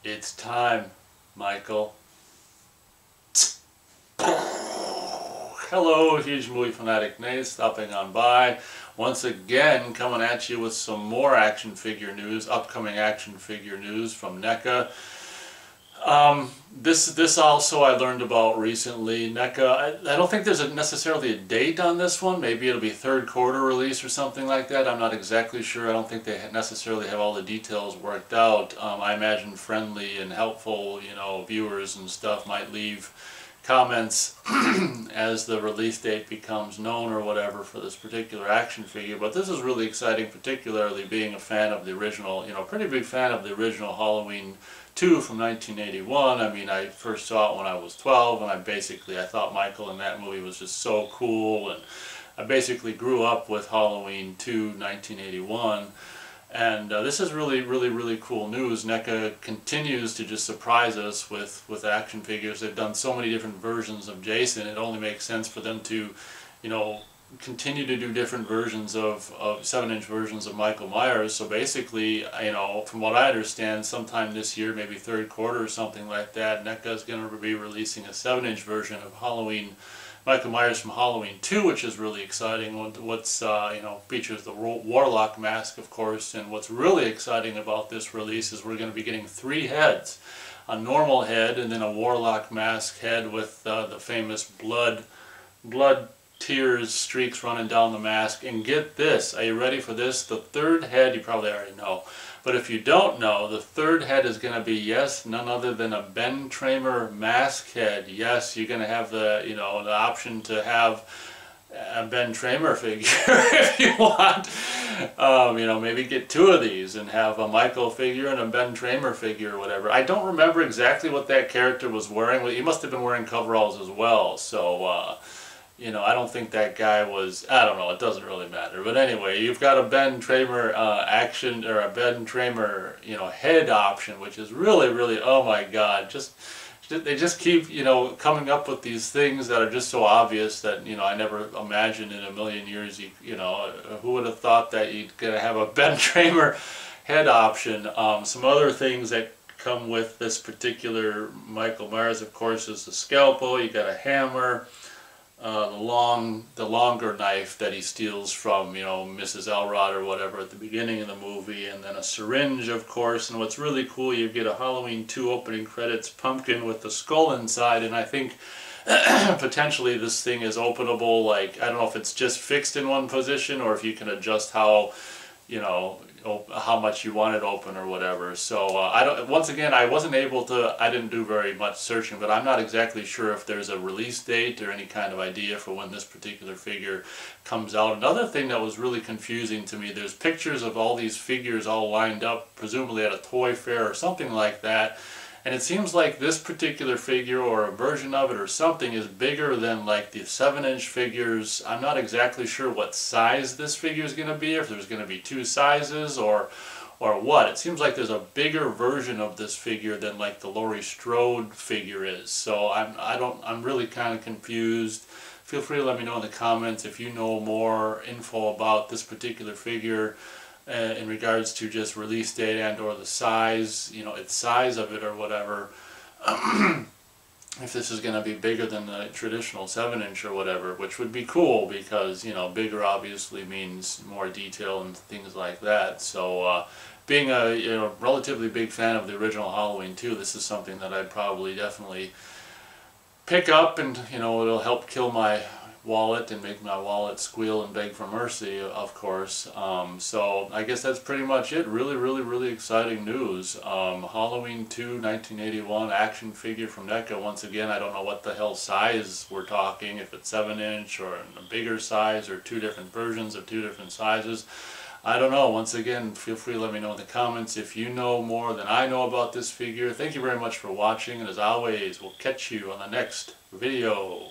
It's time, Michael. Hello, huge movie fanatic Nate, stopping on by. Once again, coming at you with some more action figure news, upcoming action figure news from NECA. This also I learned about recently. NECA, I don't think there's necessarily a date on this one. Maybe it'll be third quarter release or something like that. I'm not exactly sure. I don't think they necessarily have all the details worked out. I imagine friendly and helpful, viewers and stuff might leave comments as the release date becomes known or whatever for this particular action figure. But this is really exciting, particularly being a fan of the original, pretty big fan of the original Halloween 2 from 1981. I mean, I first saw it when I was 12, and I thought Michael in that movie was just so cool, and I basically grew up with Halloween 2 1981. And this is really cool news. NECA continues to just surprise us with action figures. They've done so many different versions of Jason. It only makes sense for them to, continue to do different versions of 7-inch versions of Michael Myers. So basically, from what I understand, sometime this year, maybe third quarter or something like that, NECA is going to be releasing a 7-inch version of Michael Myers from Halloween 2, which is really exciting. Features the Warlock mask, of course. And what's really exciting about this release is we're going to be getting 3 heads. A normal head, and then a Warlock mask head with the famous blood tears, streaks running down the mask. And get this, are you ready for this? The third head, you probably already know, but if you don't know, the third head is going to be, yes, none other than a Ben Tramer mask head. Yes, you're going to have the option to have a Ben Tramer figure if you want. Maybe get 2 of these and have a Michael figure and a Ben Tramer figure or whatever. I don't remember exactly what that character was wearing. He must have been wearing coveralls as well, so I don't think that guy was, I don't know, it doesn't really matter. But anyway, you've got a Ben Tramer action, or a Ben Tramer, head option, which is really, oh my God, they just keep, coming up with these things that are just so obvious that, I never imagined in a million years, who would have thought that you're going to have a Ben Tramer head option. Some other things that come with this particular Michael Myers, of course, is the scalpel. You got a hammer. The longer knife that he steals from, Mrs. Elrod or whatever at the beginning of the movie, and then a syringe, of course. And what's really cool, you get a Halloween 2 opening credits pumpkin with the skull inside, and I think potentially this thing is openable, like, I don't know if it's just fixed in one position or if you can adjust how much you want it open or whatever. So once again, I didn't do very much searching, but I'm not exactly sure if there's a release date or any kind of idea for when this particular figure comes out. Another thing that was really confusing to me, there's pictures of all these figures all lined up, presumably at a toy fair or something like that. And it seems like this particular figure, or a version of it or something, is bigger than like the 7-inch figures. I'm not exactly sure what size this figure is going to be, if there's going to be 2 sizes or what. It seems like there's a bigger version of this figure than like the Laurie Strode figure is. So I'm really kind of confused. Feel free to let me know in the comments if you know more info about this particular figure. In regards to just release date and or the size, its size of it or whatever, if this is going to be bigger than the traditional 7-inch or whatever, which would be cool because, bigger obviously means more detail and things like that. So being a relatively big fan of the original Halloween 2, this is something that I'd probably definitely pick up, and it'll help kill my wallet and make my wallet squeal and beg for mercy, of course. So I guess that's pretty much it. Really exciting news. Halloween 2 1981 action figure from NECA. Once again, I don't know what the hell size we're talking, if it's 7-inch or a bigger size or 2 different versions of 2 different sizes. I don't know. Once again, feel free to let me know in the comments if you know more than I know about this figure. Thank you very much for watching, and as always, we'll catch you on the next video.